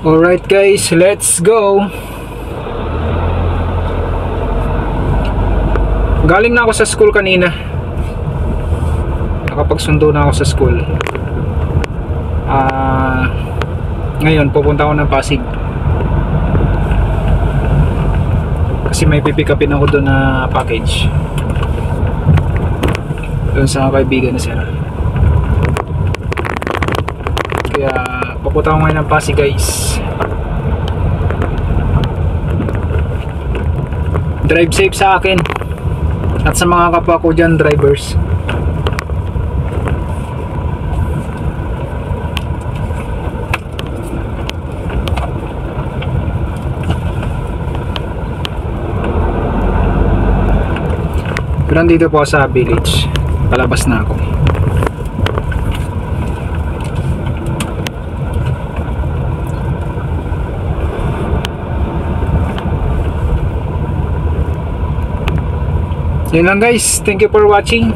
Alright guys, let's go. Galing na ako sa school kanina. Nakapagsundo na ako sa school. Ngayon pupunta ako ng Pasig. Kasi may pipick upin ako doon na package. Doon sa kaibigan na sir. Kaya papunta ako ngayon ng Pasig guys. Drive safe sa akin at sa mga kapwa ko dyan drivers. Pero nandito po sa village. Palabas na ako. Yun lang guys, thank you for watching.